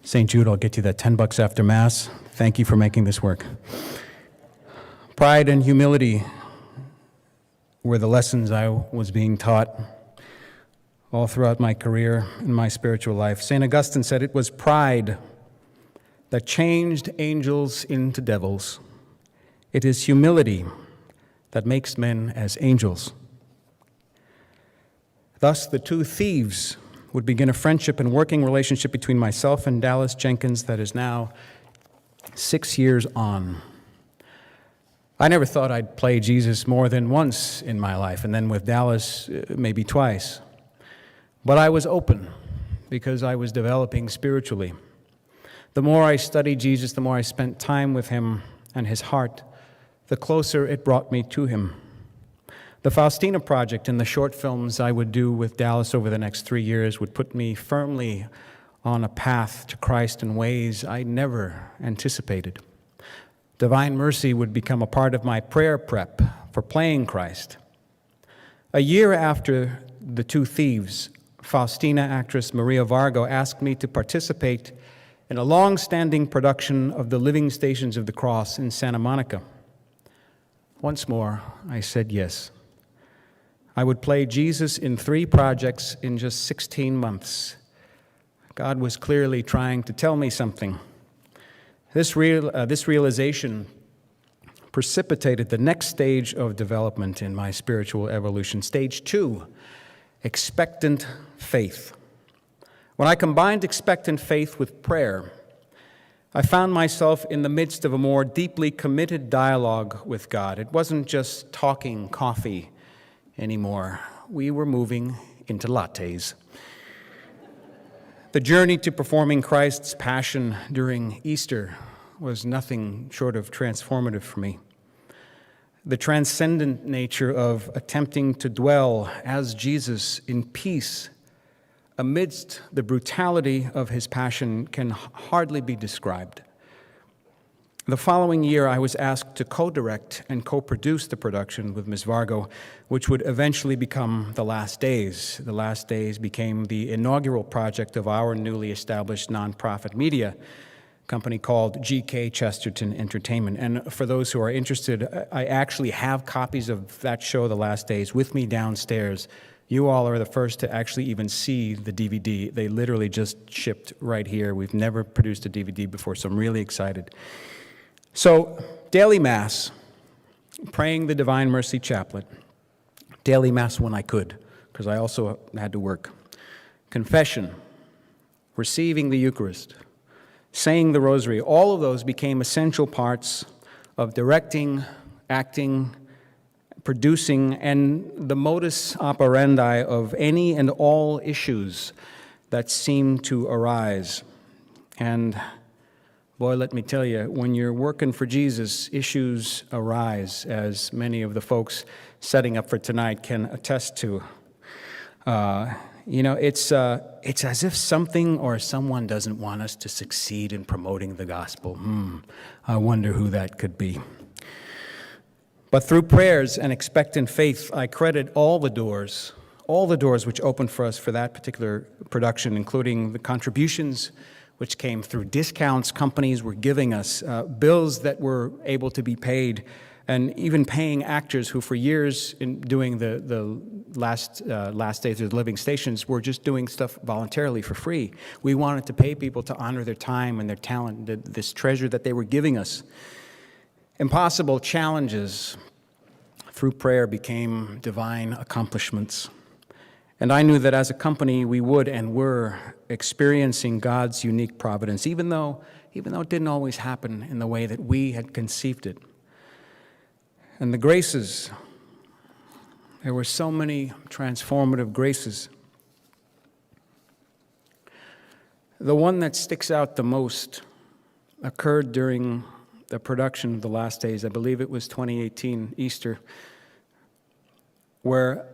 St. Jude, I'll get you that $10 after Mass. Thank you for making this work. Pride and humility were the lessons I was being taught all throughout my career and my spiritual life. St. Augustine said it was pride that changed angels into devils. It is humility that makes men as angels. Thus, the two thieves would begin a friendship and working relationship between myself and Dallas Jenkins that is now 6 years on. I never thought I'd play Jesus more than once in my life, and then with Dallas, maybe twice. But I was open because I was developing spiritually. The more I studied Jesus, the more I spent time with him and his heart, the closer it brought me to him. The Faustina Project and the short films I would do with Dallas over the next 3 years would put me firmly on a path to Christ in ways I never anticipated. Divine Mercy would become a part of my prayer prep for playing Christ. A year after The Two Thieves, Faustina actress Maria Vargo asked me to participate in a long-standing production of The Living Stations of the Cross in Santa Monica. Once more, I said yes. I would play Jesus in 3 projects in just 16 months. God was clearly trying to tell me something. This realization precipitated the next stage of development in my spiritual evolution. Stage 2, expectant faith. When I combined expectant faith with prayer, I found myself in the midst of a more deeply committed dialogue with God. It wasn't just talking coffee anymore. We were moving into lattes. The journey to performing Christ's Passion during Easter was nothing short of transformative for me. The transcendent nature of attempting to dwell as Jesus in peace amidst the brutality of his passion can hardly be described. The following year, I was asked to co-direct and co-produce the production with Ms. Vargo, which would eventually become The Last Days. The Last Days became the inaugural project of our newly established nonprofit media company called G.K. Chesterton Entertainment. And for those who are interested, I actually have copies of that show, The Last Days, with me downstairs. You all are the first to actually even see the DVD. They literally just shipped right here. We've never produced a DVD before, so I'm really excited. So, daily Mass, praying the Divine Mercy Chaplet, daily Mass when I could, because I also had to work, confession, receiving the Eucharist, saying the Rosary, all of those became essential parts of directing, acting, producing, and the modus operandi of any and all issues that seem to arise. And boy, let me tell you, when you're working for Jesus, issues arise, as many of the folks setting up for tonight can attest to. It's as if something or someone doesn't want us to succeed in promoting the gospel. I wonder who that could be. But through prayers and expectant faith, I credit all the doors which opened for us for that particular production, including the contributions which came through discounts companies were giving us, bills that were able to be paid, and even paying actors who for years in doing the last days of the Living Stations were just doing stuff voluntarily for free. We wanted to pay people to honor their time and their talent, this treasure that they were giving us. Impossible challenges through prayer became divine accomplishments. And I knew that as a company, we would and were experiencing God's unique providence, even though it didn't always happen in the way that we had conceived it. And the graces, there were so many transformative graces. The one that sticks out the most occurred during the production of The Last Days. I believe it was 2018, Easter, where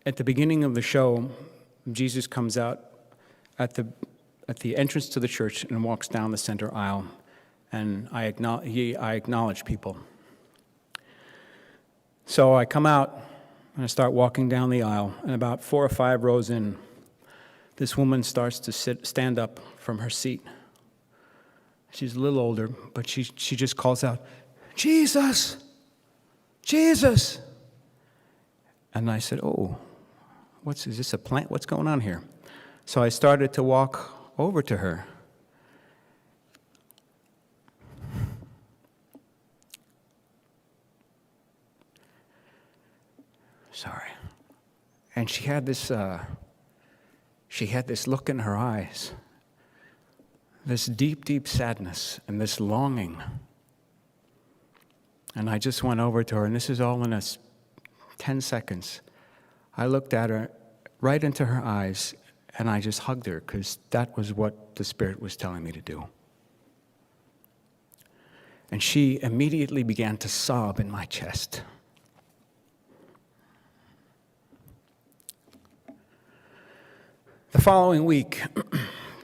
at the beginning of the show, Jesus comes out at the entrance to the church and walks down the center aisle, and I acknowledge people. So I come out and I start walking down the aisle, and about 4 or 5 rows in, this woman starts to stand up from her seat She's a little older, but she just calls out, "Jesus! Jesus!" And I said, "Oh, is this a plant? What's going on here?" So I started to walk over to her. Sorry. And she had this look in her eyes, this deep, deep sadness and this longing. And I just went over to her, and this is all in 10 seconds. I looked at her right into her eyes, and I just hugged her because that was what the Spirit was telling me to do. And she immediately began to sob in my chest. The following week,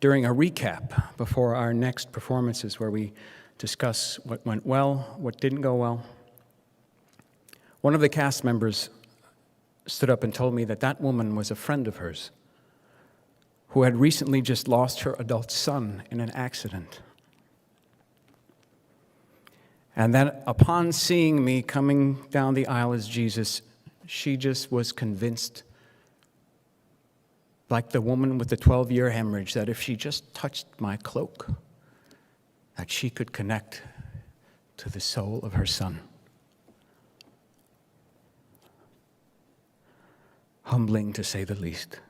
during a recap before our next performances where we discuss what went well, what didn't go well, one of the cast members stood up and told me that that woman was a friend of hers who had recently just lost her adult son in an accident. And that upon seeing me coming down the aisle as Jesus, she just was convinced, like the woman with the 12-year hemorrhage, that if she just touched my cloak, that she could connect to the soul of her son. Humbling, to say the least.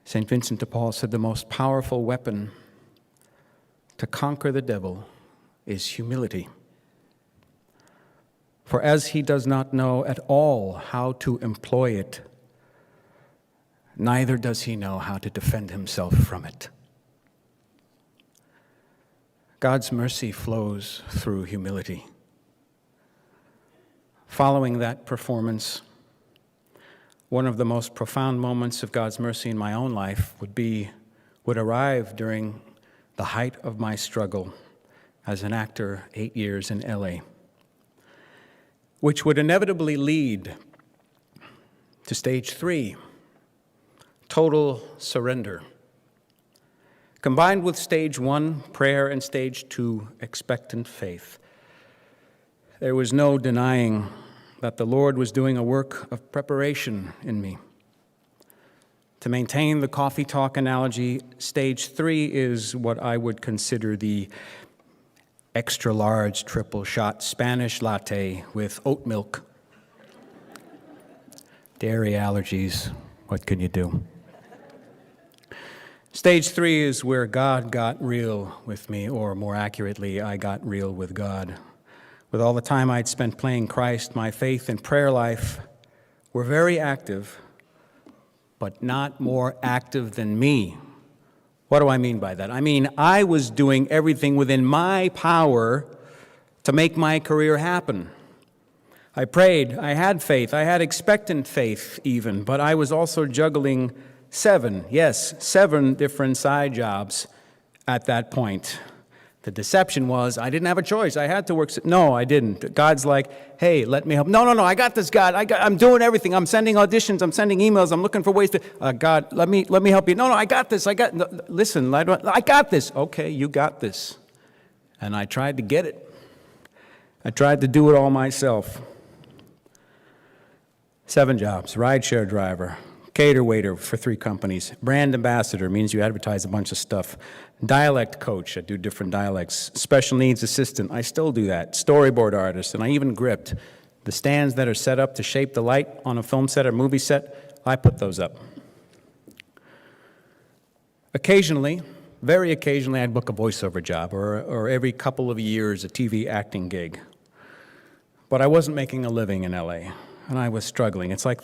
St. Vincent de Paul said the most powerful weapon to conquer the devil is humility. For as he does not know at all how to employ it, neither does he know how to defend himself from it. God's mercy flows through humility. Following that performance, one of the most profound moments of God's mercy in my own life would arrive during the height of my struggle as an actor 8 years in LA, which would inevitably lead to stage 3, total surrender, combined with stage 1, prayer, and stage 2, expectant faith. There was no denying that the Lord was doing a work of preparation in me. To maintain the coffee talk analogy, stage 3 is what I would consider the extra large triple shot Spanish latte with oat milk. Dairy allergies, what can you do? Stage 3 is where God got real with me, or more accurately, I got real with God. With all the time I'd spent playing Christ, my faith and prayer life were very active, but not more active than me. What do I mean by that? I mean, I was doing everything within my power to make my career happen. I prayed, I had faith, I had expectant faith even, but I was also juggling 7 different side jobs at that point. The deception was I didn't have a choice. I had to work. No, I didn't. God's like, hey, let me help. No, I got this, God. I'm doing everything. I'm sending auditions. I'm sending emails. I'm looking for ways to, God, let me help you. No, I got this. Listen, I got this. Okay, you got this. And I tried to get it. I tried to do it all myself. 7 jobs, rideshare driver, cater waiter for 3 companies, brand ambassador, means you advertise a bunch of stuff, dialect coach, I do different dialects, special needs assistant, I still do that, storyboard artist, and I even gripped. The stands that are set up to shape the light on a film set or movie set, I put those up. Occasionally, very occasionally, I'd book a voiceover job, or every couple of years, a TV acting gig. But I wasn't making a living in LA, and I was struggling. It's like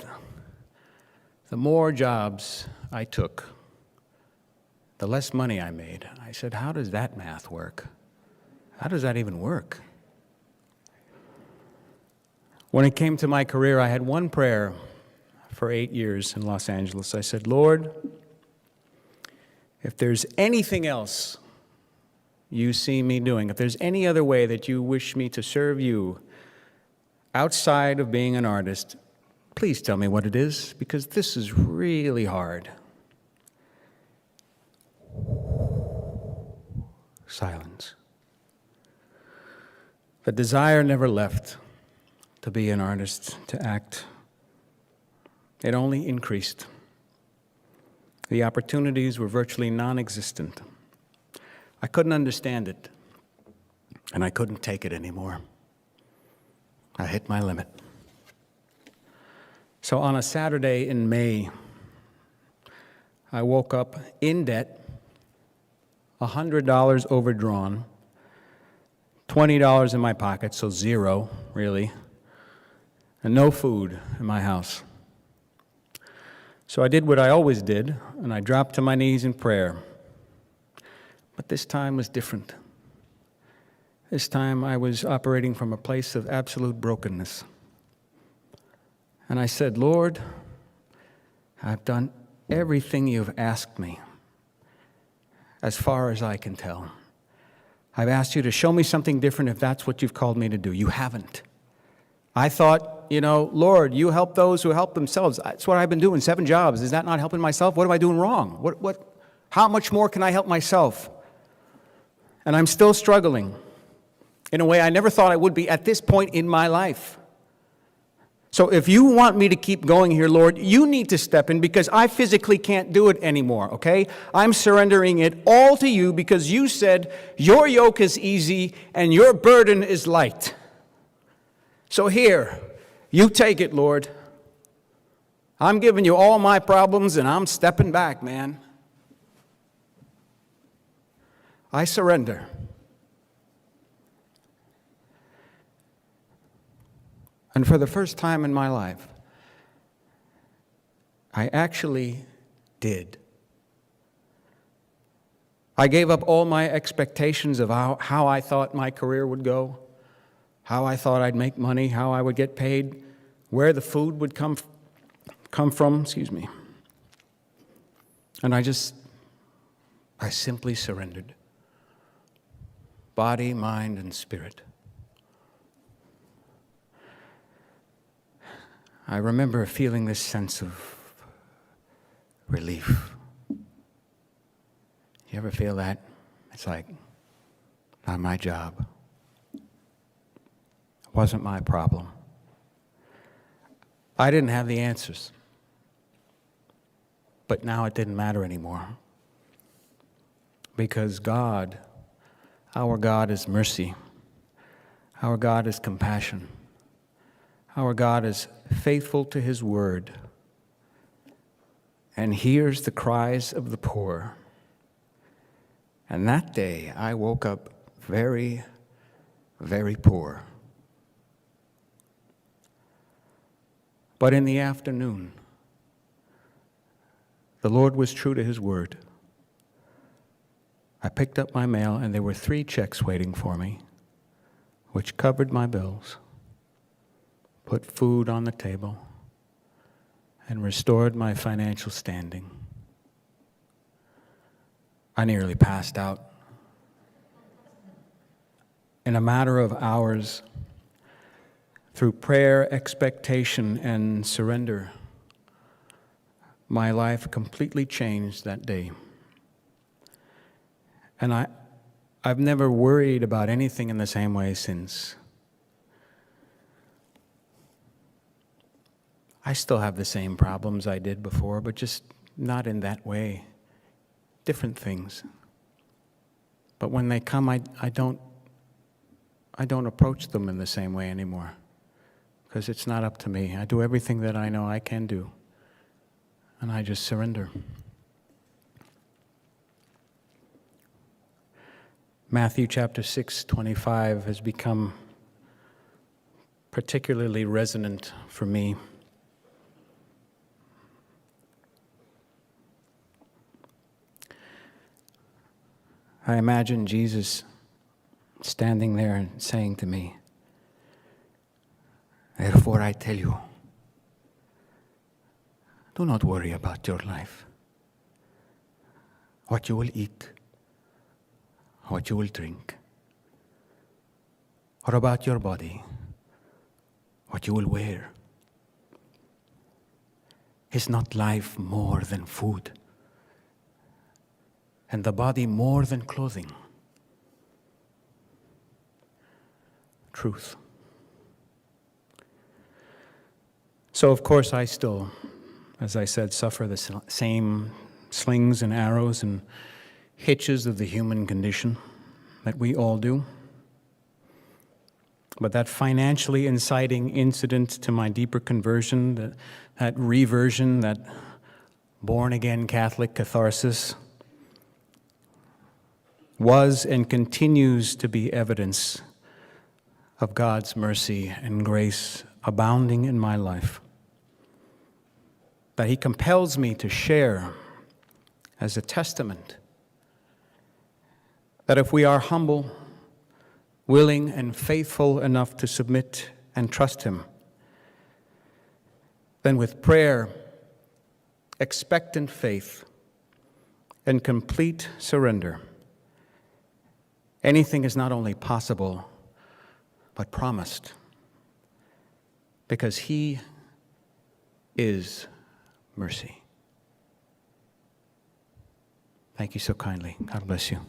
the more jobs I took, the less money I made. I said, how does that math work? How does that even work? When it came to my career, I had one prayer for 8 years in Los Angeles. I said, Lord, if there's anything else you see me doing, if there's any other way that you wish me to serve you outside of being an artist, please tell me what it is, because this is really hard. Silence. The desire never left to be an artist, to act. It only increased. The opportunities were virtually non-existent. I couldn't understand it, and I couldn't take it anymore. I hit my limit. So on a Saturday in May, I woke up in debt, $100 overdrawn, $20 in my pocket, so zero, really, and no food in my house. So I did what I always did, and I dropped to my knees in prayer. But this time was different. This time I was operating from a place of absolute brokenness. And I said, Lord, I've done everything you've asked me, as far as I can tell. I've asked you to show me something different if that's what you've called me to do. You haven't. I thought, Lord, you help those who help themselves. That's what I've been doing, 7 jobs. Is that not helping myself? What am I doing wrong? How much more can I help myself? And I'm still struggling in a way I never thought I would be at this point in my life. So if you want me to keep going here, Lord, you need to step in because I physically can't do it anymore, okay? I'm surrendering it all to you because you said your yoke is easy and your burden is light. So here, you take it, Lord. I'm giving you all my problems and I'm stepping back, man. I surrender. And for the first time in my life, I actually did. I gave up all my expectations of how I thought my career would go, how I thought I'd make money, how I would get paid, where the food would come from, And I simply surrendered. Body, mind, and spirit. I remember feeling this sense of relief. You ever feel that? It's like, not my job. It wasn't my problem. I didn't have the answers. But now it didn't matter anymore. Because God, our God is mercy. Our God is compassion. Our God is faithful to His word and hears the cries of the poor. And that day, I woke up very, very poor. But in the afternoon, the Lord was true to His word. I picked up my mail, and there were 3 checks waiting for me, which covered my bills, put food on the table, and restored my financial standing. I nearly passed out. In a matter of hours, through prayer, expectation, and surrender, my life completely changed that day. And I've never worried about anything in the same way since. I still have the same problems I did before, but just not in that way. Different things. But when they come, I don't approach them in the same way anymore, because it's not up to me. I do everything that I know I can do, and I just surrender. Matthew chapter 6:25 has become particularly resonant for me. I imagine Jesus standing there and saying to me, "Therefore I tell you, do not worry about your life, what you will eat, what you will drink, or about your body, what you will wear. Is not life more than food, and the body more than clothing? truth. So, of course, I still, as I said, suffer the same slings and arrows and hitches of the human condition that we all do. But that financially inciting incident to my deeper conversion, that reversion, that born-again Catholic catharsis, was and continues to be evidence of God's mercy and grace abounding in my life. That He compels me to share as a testament that if we are humble, willing, and faithful enough to submit and trust Him, then with prayer, expectant faith, and complete surrender, anything is not only possible, but promised, because He is mercy. Thank you so kindly. God bless you.